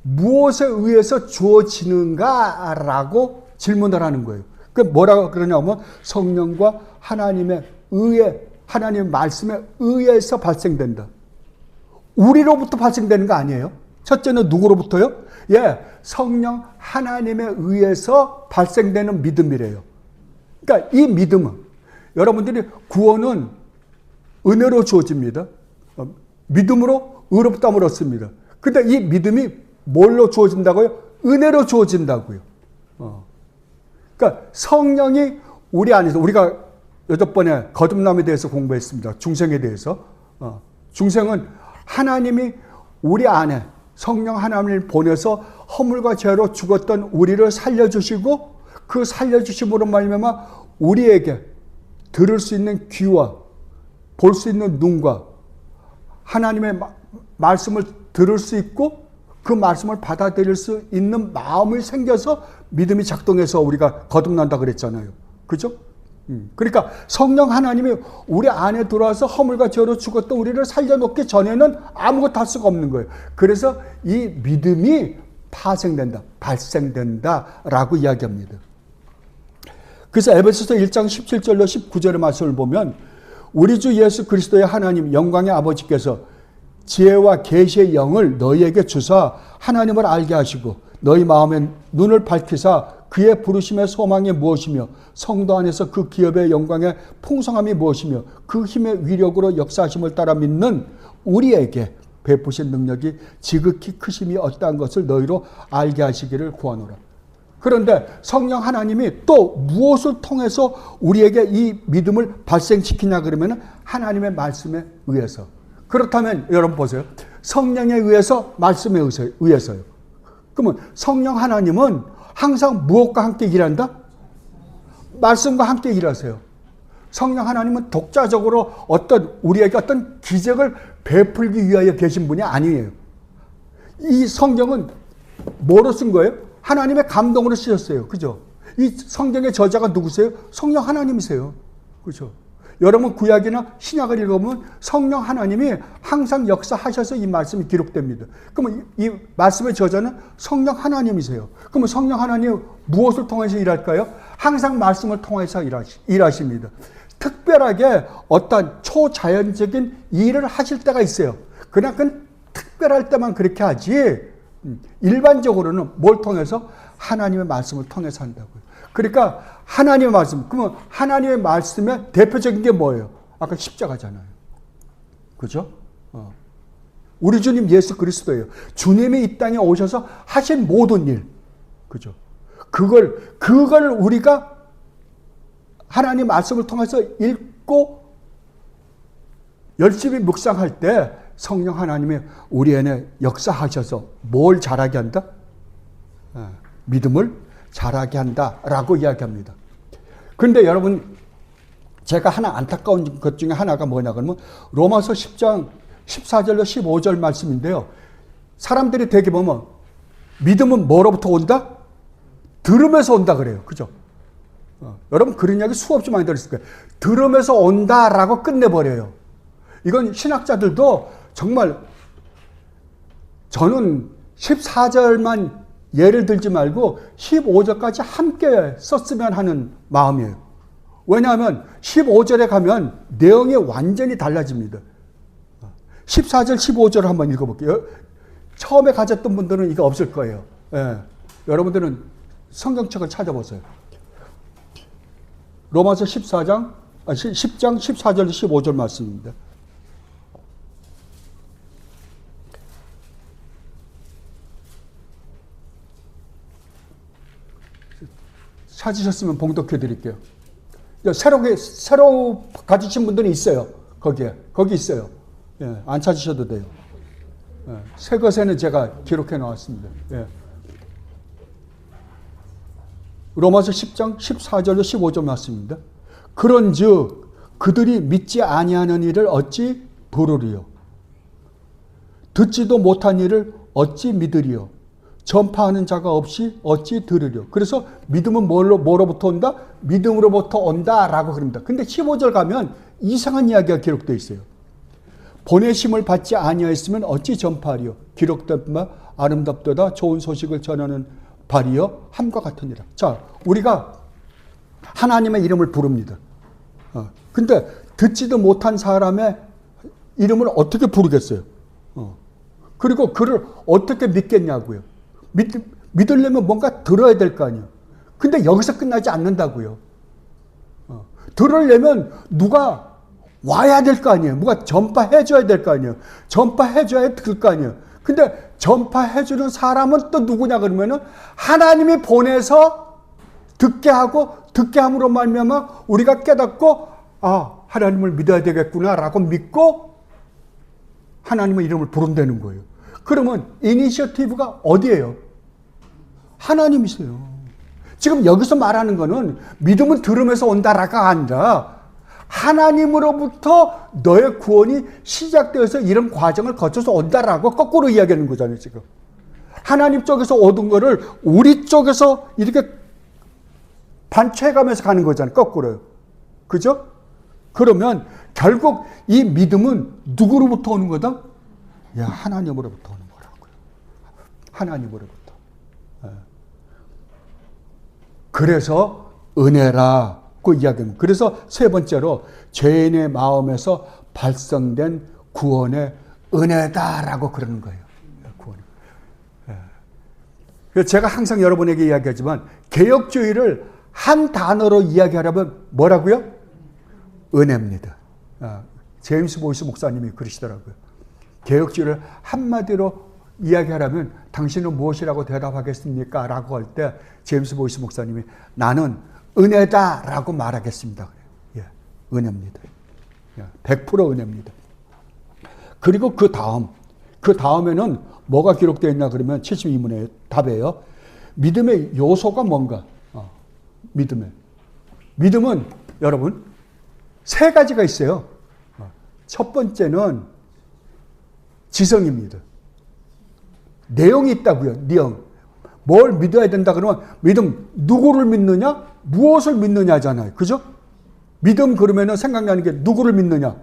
무엇에 의해서 주어지는가라고 질문을 하는 거예요. 그 뭐라고 그러냐면 성령과 하나님의 의해, 하나님의 말씀에 의해서 발생된다. 우리로부터 발생되는 거 아니에요? 첫째는 누구로부터요? 예, 성령 하나님에 의해서 발생되는 믿음이래요. 그러니까 이 믿음은 여러분들이 구원은 은혜로 주어집니다. 믿음으로 의롭다함을 얻습니다. 근데 이 믿음이 뭘로 주어진다고요? 은혜로 주어진다고요. 그러니까 성령이 우리 안에서 우리가 8번에 거듭남에 대해서 공부했습니다. 중생에 대해서. 중생은 하나님이 우리 안에 성령 하나님을 보내서 허물과 죄로 죽었던 우리를 살려주시고 그 살려주심으로 말미암아 우리에게 들을 수 있는 귀와 볼 수 있는 눈과 하나님의 말씀을 들을 수 있고 그 말씀을 받아들일 수 있는 마음이 생겨서 믿음이 작동해서 우리가 거듭난다 그랬잖아요. 그죠? 그러니까 성령 하나님이 우리 안에 들어와서 허물과 죄로 죽었던 우리를 살려놓기 전에는 아무것도 할 수가 없는 거예요. 그래서 이 믿음이 파생된다, 발생된다라고 이야기합니다. 그래서 에베소서 1장 17절로 19절의 말씀을 보면 우리 주 예수 그리스도의 하나님 영광의 아버지께서 지혜와 계시의 영을 너희에게 주사 하나님을 알게 하시고 너희 마음의 눈을 밝히사 그의 부르심의 소망이 무엇이며 성도 안에서 그 기업의 영광의 풍성함이 무엇이며 그 힘의 위력으로 역사하심을 따라 믿는 우리에게 베푸신 능력이 지극히 크심이 어떠한 것을 너희로 알게 하시기를 구하노라. 그런데 성령 하나님이 또 무엇을 통해서 우리에게 이 믿음을 발생시키냐 그러면 하나님의 말씀에 의해서. 그렇다면 여러분 보세요. 성령에 의해서, 말씀에 의해서요. 그러면 성령 하나님은 항상 무엇과 함께 일한다? 말씀과 함께 일하세요. 성령 하나님은 독자적으로 우리에게 어떤 기적을 베풀기 위하여 계신 분이 아니에요. 이 성경은 뭐로 쓴 거예요? 하나님의 감동으로 쓰셨어요. 그죠? 이 성경의 저자가 누구세요? 성령 하나님이세요. 그죠? 여러분 구약이나 신약을 읽어보면 성령 하나님이 항상 역사하셔서 이 말씀이 기록됩니다. 그러면 이 말씀의 저자는 성령 하나님이세요. 그러면 성령 하나님 무엇을 통해서 일할까요? 항상 말씀을 통해서 일하십니다. 특별하게 어떤 초자연적인 일을 하실 때가 있어요. 그냥 그건 특별할 때만 그렇게 하지 일반적으로는 뭘 통해서? 하나님의 말씀을 통해서 한다고요. 그러니까 하나님의 말씀, 그러면 하나님의 말씀의 대표적인 게 뭐예요? 아까 십자가잖아요. 그죠? 우리 주님 예수 그리스도예요. 주님이 이 땅에 오셔서 하신 모든 일. 그죠? 그걸 우리가 하나님 말씀을 통해서 읽고 열심히 묵상할 때 성령 하나님이 우리 안에 역사하셔서 뭘 잘하게 한다? 믿음을 잘하게 한다라고 이야기합니다. 그런데 여러분 제가 하나 안타까운 것 중에 하나가 뭐냐 그러면 로마서 10장 14절로 15절 말씀인데요. 사람들이 되게 보면 믿음은 뭐로부터 온다? 들음에서 온다 그래요. 그죠? 여러분 그런 이야기 수없이 많이 들었을 거예요. 들음에서 온다라고 끝내버려요. 이건 신학자들도 정말 저는 14절만 예를 들지 말고 15절까지 함께 썼으면 하는 마음이에요. 왜냐하면 15절에 가면 내용이 완전히 달라집니다. 14절, 15절을 한번 읽어볼게요. 처음에 가졌던 분들은 이거 없을 거예요. 예. 여러분들은 성경책을 찾아보세요. 로마서 10장 14절, 15절 말씀입니다. 찾으셨으면 봉독해 드릴게요. 새로 가지신 분들은 있어요. 거기 있어요. 예, 안 찾으셔도 돼요. 예, 새 것에는 제가 기록해 놓았습니다. 예. 로마서 10장 14절로 15절 말씀입니다. 그런즉 그들이 믿지 아니하는 일을 어찌 부르리요? 듣지도 못한 일을 어찌 믿으리요? 전파하는 자가 없이 어찌 들으려? 그래서 믿음은 뭐로부터 온다? 믿음으로부터 온다라고 그럽니다. 근데 15절 가면 이상한 이야기가 기록되어 있어요. 보내심을 받지 아니하였으면 어찌 전파하리요? 기록된 바 아름답도다 좋은 소식을 전하는 발이여 함과 같으니라. 자, 우리가 하나님의 이름을 부릅니다. 근데 듣지도 못한 사람의 이름을 어떻게 부르겠어요? 그리고 그를 어떻게 믿겠냐고요. 믿으려면 뭔가 들어야 될 거 아니에요. 근데 여기서 끝나지 않는다고요. 들으려면 누가 와야 될 거 아니에요. 누가 전파해줘야 될 거 아니에요. 전파해줘야 될 거 아니에요. 근데 전파해주는 사람은 또 누구냐 그러면은 하나님이 보내서 듣게 하고 듣게 함으로 말미암아 우리가 깨닫고 하나님을 믿어야 되겠구나라고 믿고 하나님의 이름을 부른다는 거예요. 그러면 이니셔티브가 어디예요? 하나님이세요. 지금 여기서 말하는 거는 믿음은 들음에서 온다라가 아니라 하나님으로부터 너의 구원이 시작되어서 이런 과정을 거쳐서 온다라고 거꾸로 이야기하는 거잖아요. 지금 하나님 쪽에서 얻은 거를 우리 쪽에서 이렇게 반취해가면서 가는 거잖아요. 거꾸로요. 그죠? 그러면 결국 이 믿음은 누구로부터 오는 거다? 하나님으로부터 오는 거라고요. 하나님으로부터. 그래서 은혜라고 이야기합니다. 그래서 세 번째로 죄인의 마음에서 발생된 구원의 은혜다라고 그러는 거예요. 구원. 제가 항상 여러분에게 이야기하지만 개혁주의를 한 단어로 이야기하려면 뭐라고요? 은혜입니다. 제임스 보이스 목사님이 그러시더라고요. 개혁주의를 한마디로 이야기하라면 당신은 무엇이라고 대답하겠습니까? 라고 할 때 제임스 보이스 목사님이 나는 은혜다 라고 말하겠습니다. 예, 은혜입니다. 100% 은혜입니다. 그리고 그 다음에는 뭐가 기록되어 있나 그러면 72문의 답이에요. 믿음의 요소가 뭔가? 믿음은 여러분 세 가지가 있어요. 첫 번째는 지성입니다. 내용이 있다고요. 내용. 뭘 믿어야 된다 그러면 믿음 누구를 믿느냐? 무엇을 믿느냐잖아요. 그죠? 믿음 그러면은 생각나는 게 누구를 믿느냐?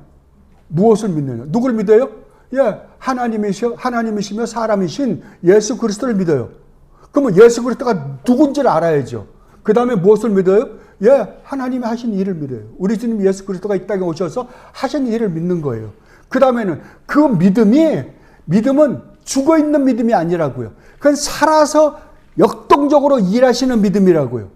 무엇을 믿느냐? 누구를 믿어요? 예, 하나님이시며 사람이신 예수 그리스도를 믿어요. 그러면 예수 그리스도가 누군지를 알아야죠. 그 다음에 무엇을 믿어요? 예, 하나님이 하신 일을 믿어요. 우리 주님 예수 그리스도가 이 땅에 오셔서 하신 일을 믿는 거예요. 그 다음에는 그 믿음은 죽어있는 믿음이 아니라고요. 그건 살아서 역동적으로 일하시는 믿음이라고요.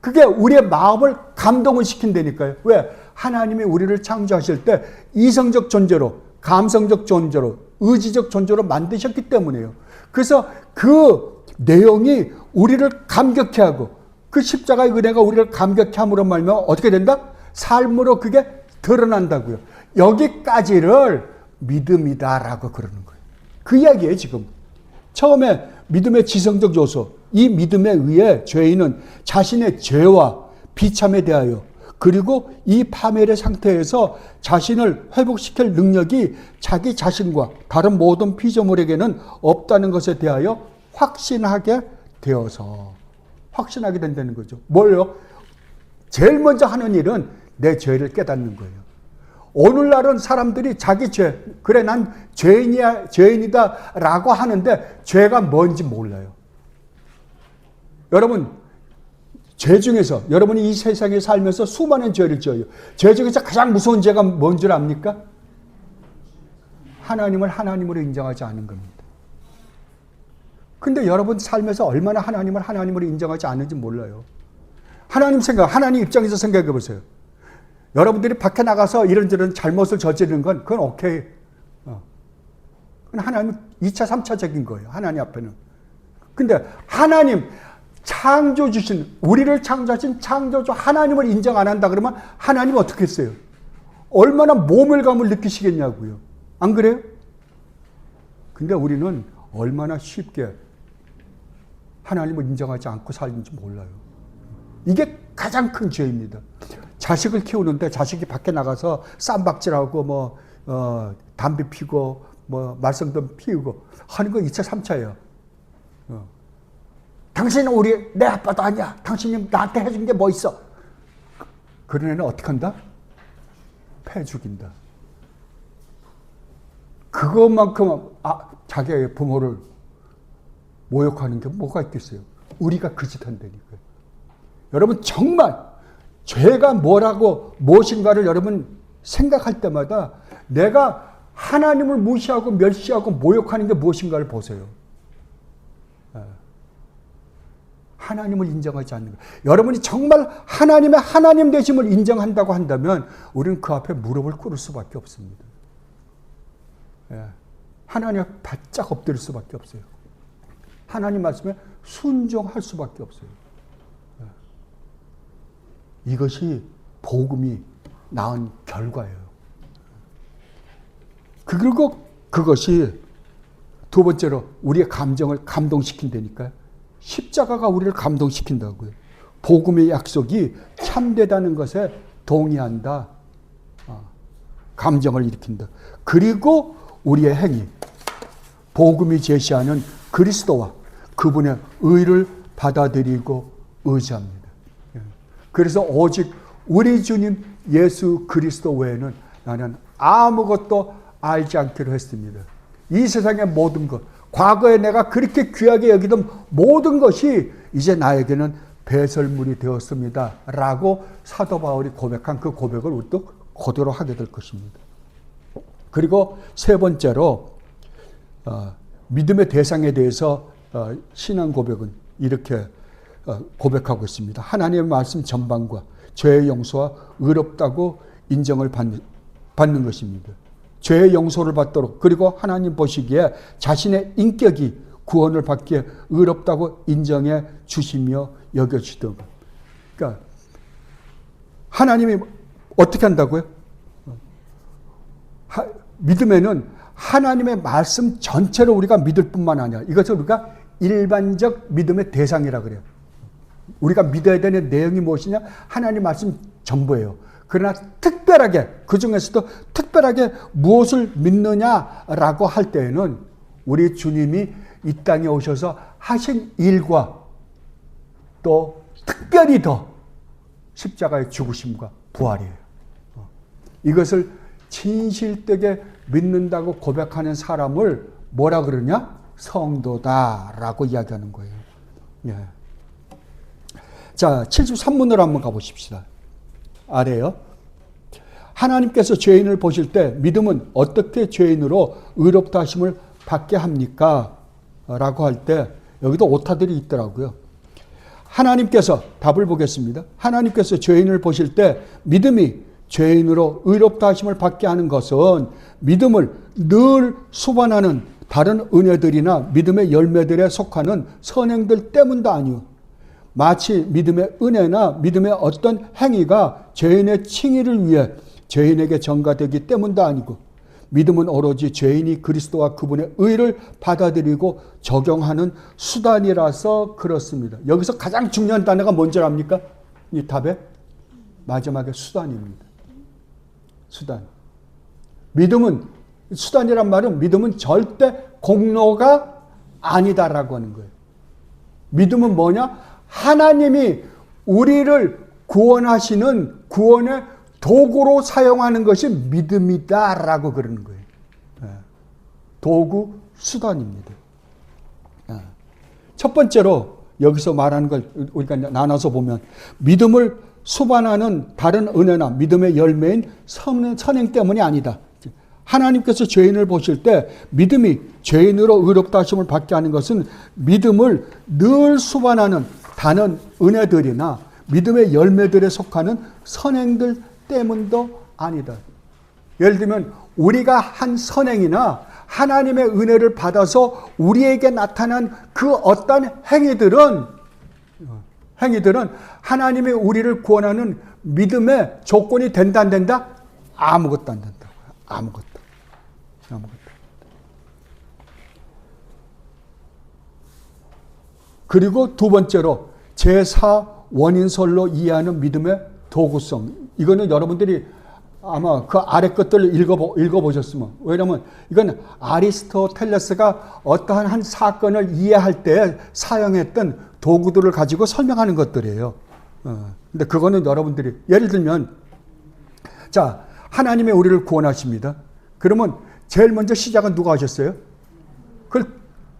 그게 우리의 마음을 감동을 시킨다니까요. 왜? 하나님이 우리를 창조하실 때 이성적 존재로, 감성적 존재로, 의지적 존재로 만드셨기 때문이에요. 그래서 그 내용이 우리를 감격해 하고 그 십자가의 은혜가 우리를 감격해 함으로 말미암아 어떻게 된다? 삶으로 그게 드러난다고요. 여기까지를 믿음이다라고 그러는 거예요. 그 이야기예요, 지금. 처음에 믿음의 지성적 요소, 이 믿음에 의해 죄인은 자신의 죄와 비참에 대하여 그리고 이 파멸의 상태에서 자신을 회복시킬 능력이 자기 자신과 다른 모든 피조물에게는 없다는 것에 대하여 확신하게 된다는 거죠. 뭘요? 제일 먼저 하는 일은 내 죄를 깨닫는 거예요. 오늘날은 사람들이 자기 죄, 그래 난 죄인이다 라고 하는데 죄가 뭔지 몰라요. 여러분, 죄 중에서 여러분이 이 세상에 살면서 수많은 죄를 지어요. 죄 중에서 가장 무서운 죄가 뭔 줄 압니까? 하나님을 하나님으로 인정하지 않은 겁니다. 근데 여러분 삶에서 얼마나 하나님을 하나님으로 인정하지 않는지 몰라요. 하나님 입장에서 생각해 보세요. 여러분들이 밖에 나가서 이런저런 잘못을 저지르는 건 그건 오케이. 그건 하나님 2차, 3차적인 거예요. 하나님 앞에는. 근데 하나님 창조 주신 우리를 창조하신 창조주 하나님을 인정 안 한다 그러면 하나님 어떻게 했어요? 얼마나 모멸감을 느끼시겠냐고요. 안 그래요? 근데 우리는 얼마나 쉽게 하나님을 인정하지 않고 살는지 몰라요. 이게 가장 큰 죄입니다. 자식을 키우는데 자식이 밖에 나가서 쌈박질하고 담배 피고 말썽도 피우고 하는 거 2차, 3차예요. 당신은 내 아빠도 아니야. 당신이 나한테 해준 게 뭐 있어? 그런 애는 어떻게 한다? 패 죽인다. 그것만큼 자기의 부모를 모욕하는 게 뭐가 있겠어요? 우리가 그 짓 한다니까요. 여러분 정말 죄가 무엇인가를 여러분 생각할 때마다 내가 하나님을 무시하고 멸시하고 모욕하는 게 무엇인가를 보세요. 하나님을 인정하지 않는 것. 여러분이 정말 하나님의 하나님 되심을 인정한다고 한다면 우리는 그 앞에 무릎을 꿇을 수밖에 없습니다. 하나님 앞에 바짝 엎드릴 수밖에 없어요. 하나님 말씀에 순종할 수밖에 없어요. 이것이 복음이 낳은 결과예요. 그리고 그것이 두 번째로 우리의 감정을 감동시킨다니까요. 십자가가 우리를 감동시킨다고요. 복음의 약속이 참되다는 것에 동의한다. 감정을 일으킨다. 그리고 우리의 행위, 복음이 제시하는 그리스도와 그분의 의를 받아들이고 의지합니다. 그래서 오직 우리 주님 예수 그리스도 외에는 나는 아무것도 알지 않기로 했습니다. 이 세상의 모든 것, 과거에 내가 그렇게 귀하게 여기던 모든 것이 이제 나에게는 배설물이 되었습니다. 라고 사도 바울이 고백한 그 고백을 우리도 그대로 하게 될 것입니다. 그리고 세 번째로 믿음의 대상에 대해서 신앙 고백은 이렇게 고백하고 있습니다. 하나님의 말씀 전반과 죄의 용서와 의롭다고 인정을 받는 것입니다. 죄의 용서를 받도록, 그리고 하나님 보시기에 자신의 인격이 구원을 받기에 의롭다고 인정해 주시며 여겨주시던. 그러니까 하나님이 어떻게 한다고요? 믿음에는 하나님의 말씀 전체를 우리가 믿을 뿐만 아니라 이것을 우리가 일반적 믿음의 대상이라 그래요. 우리가 믿어야 되는 내용이 무엇이냐? 하나님 말씀 전부예요. 그러나 특별하게, 그 중에서도 특별하게 무엇을 믿느냐라고 할 때에는 우리 주님이 이 땅에 오셔서 하신 일과 또 특별히 더 십자가의 죽으심과 부활이에요. 이것을 진실되게 믿는다고 고백하는 사람을 뭐라 그러냐? 성도다라고 이야기하는 거예요. 예. 자, 73문으로 한번 가보십시다. 아래요. 하나님께서 죄인을 보실 때 믿음은 어떻게 죄인으로 의롭다 하심을 받게 합니까? 라고 할 때 여기도 오타들이 있더라고요. 하나님께서, 답을 보겠습니다. 하나님께서 죄인을 보실 때 믿음이 죄인으로 의롭다 하심을 받게 하는 것은 믿음을 늘 수반하는 다른 은혜들이나 믿음의 열매들에 속하는 선행들 때문도 아니요. 마치 믿음의 은혜나 믿음의 어떤 행위가 죄인의 칭의를 위해 죄인에게 전가되기 때문도 아니고, 믿음은 오로지 죄인이 그리스도와 그분의 의를 받아들이고 적용하는 수단이라서 그렇습니다. 여기서 가장 중요한 단어가 뭔지 압니까? 이 답의 마지막에 수단입니다. 수단. 믿음은, 수단이란 말은 믿음은 절대 공로가 아니다라고 하는 거예요. 믿음은 뭐냐? 하나님이 우리를 구원하시는 구원의 도구로 사용하는 것이 믿음이다라고 그러는 거예요. 도구, 수단입니다. 첫 번째로 여기서 말하는 걸 우리가 나눠서 보면, 믿음을 수반하는 다른 은혜나 믿음의 열매인 선행 때문이 아니다. 하나님께서 죄인을 보실 때 믿음이 죄인으로 의롭다 하심을 받게 하는 것은 믿음을 늘 수반하는 다른 은혜들이나 믿음의 열매들에 속하는 선행들 때문도 아니다. 예를 들면 우리가 한 선행이나 하나님의 은혜를 받아서 우리에게 나타난 그 어떤 행위들은 하나님이 우리를 구원하는 믿음의 조건이 된다 안 된다? 아무것도 안 된다고요. 아무것도. 그리고 두 번째로 제4 원인설로 이해하는 믿음의 도구성. 이거는 여러분들이 아마 그 아래 것들을 읽어보셨으면, 왜냐하면 이건 아리스토텔레스가 어떠한 한 사건을 이해할 때 사용했던 도구들을 가지고 설명하는 것들이에요. 근데 그거는 여러분들이, 예를 들면, 자, 하나님의 우리를 구원하십니다. 그러면 제일 먼저 시작은 누가 하셨어요? 그걸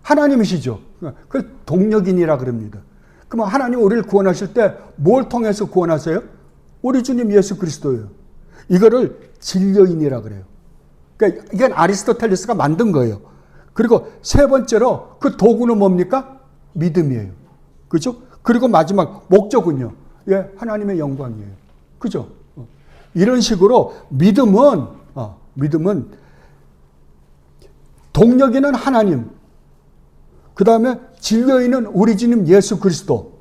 하나님이시죠. 그걸 동력인이라 그럽니다. 그러면 하나님 우리를 구원하실 때 뭘 통해서 구원하세요? 우리 주님 예수 그리스도예요. 이거를 진료인이라 그래요. 그러니까 이건 아리스토텔레스가 만든 거예요. 그리고 세 번째로 그 도구는 뭡니까? 믿음이에요. 그죠? 그리고 마지막 목적은요. 예, 하나님의 영광이에요. 그죠? 이런 식으로 믿음은 동력인은 하나님, 그 다음에 진료인은 우리 주님 예수 그리스도,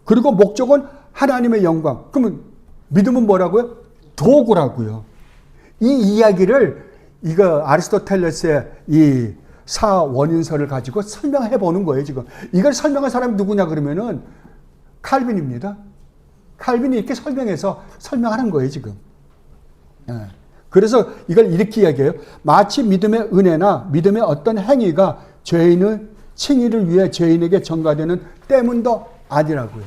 그리고 목적은 하나님의 영광. 그러면 믿음은 뭐라고요? 도구라고요. 이 이야기를 이거 아리스토텔레스의 이 사원인설을 가지고 설명해 보는 거예요, 지금. 이걸 설명한 사람이 누구냐 그러면은 칼빈입니다. 칼빈이 이렇게 설명하는 거예요, 지금. 그래서 이걸 이렇게 이야기해요. 마치 믿음의 은혜나 믿음의 어떤 행위가 죄인의 칭의를 위해 죄인에게 전가되는 때문도 아니라고요.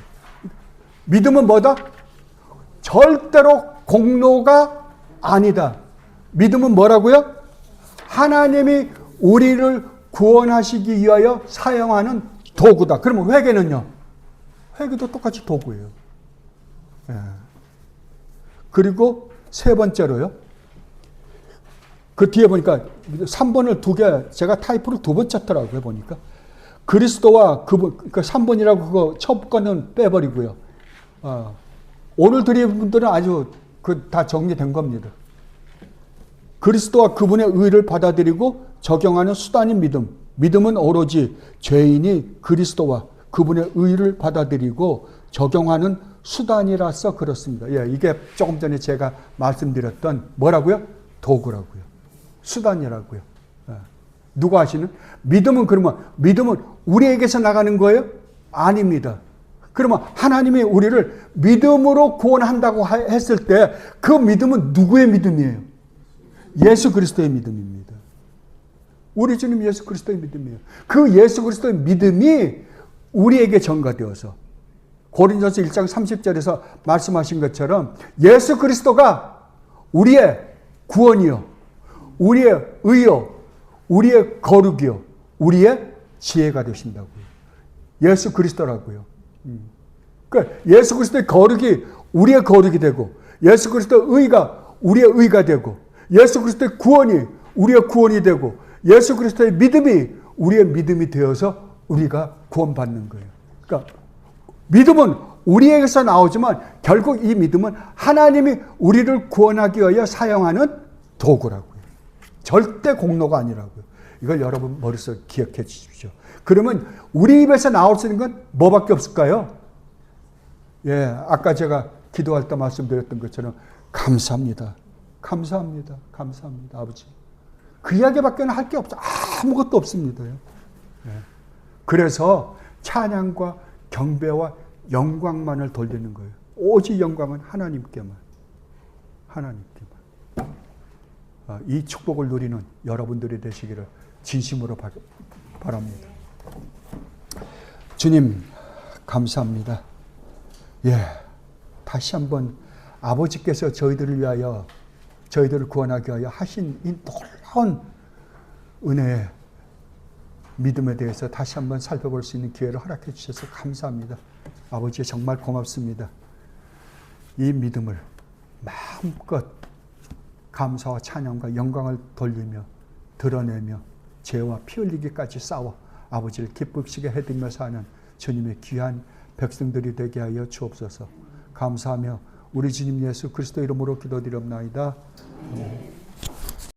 믿음은 뭐다? 절대로 공로가 아니다. 믿음은 뭐라고요? 하나님이 우리를 구원하시기 위하여 사용하는 도구다. 그러면 회개는요? 회개도 똑같이 도구예요. 그리고 세 번째로요. 그 뒤에 보니까 3번을 두 개, 제가 타이프를 두 번 쳤더라고요, 보니까. 그리스도와 그분, 그 3번이라고 그거 첫 거는 빼버리고요. 오늘 드린 분들은 아주 다 정리된 겁니다. 그리스도와 그분의 의를 받아들이고 적용하는 수단인 믿음. 믿음은 오로지 죄인이 그리스도와 그분의 의를 받아들이고 적용하는 수단이라서 그렇습니다. 예, 이게 조금 전에 제가 말씀드렸던 뭐라고요? 도구라고요. 수단이라고요. 예. 누가 하시는? 믿음은 그러면 믿음은 우리에게서 나가는 거예요? 아닙니다. 그러면 하나님이 우리를 믿음으로 구원한다고 했을 때 그 믿음은 누구의 믿음이에요? 예수 그리스도의 믿음입니다. 우리 주님 예수 그리스도의 믿음이에요. 그 예수 그리스도의 믿음이 우리에게 전가되어서 고린도서 1장 30절에서 말씀하신 것처럼 예수 그리스도가 우리의 구원이요, 우리의 의요, 우리의 거룩이요, 우리의 지혜가 되신다고요. 예수 그리스도라고요. 그러니까 예수 그리스도의 거룩이 우리의 거룩이 되고, 예수 그리스도의 의가 우리의 의가 되고, 예수 그리스도의 구원이 우리의 구원이 되고, 예수 그리스도의 믿음이 우리의 믿음이 되어서 우리가 구원받는 거예요. 그러니까 믿음은 우리에게서 나오지만 결국 이 믿음은 하나님이 우리를 구원하기 위하여 사용하는 도구라고요. 절대 공로가 아니라고요. 이걸 여러분 머릿속에 기억해 주십시오. 그러면 우리 입에서 나올 수 있는 건 뭐밖에 없을까요? 예, 아까 제가 기도할 때 말씀드렸던 것처럼 감사합니다. 감사합니다. 감사합니다. 아버지. 그 이야기밖에 할 게 없어. 아무것도 없습니다. 예. 그래서 찬양과 경배와 영광만을 돌리는 거예요. 오직 영광은 하나님께만. 하나님께만. 이 축복을 누리는 여러분들이 되시기를 진심으로 바랍니다. 주님, 감사합니다. 예, 다시 한번 아버지께서 저희들을 위하여, 저희들을 구원하기 위하여 하신 이 놀라운 은혜의 믿음에 대해서 다시 한번 살펴볼 수 있는 기회를 허락해 주셔서 감사합니다. 아버지 정말 고맙습니다. 이 믿음을 마음껏 감사와 찬양과 영광을 돌리며 드러내며 죄와 피 흘리기까지 싸워 아버지를 기쁘시게 해드리며 사는 주님의 귀한 백성들이 되게 하여 주옵소서. 감사하며 우리 주님 예수 그리스도 이름으로 기도드립나이다.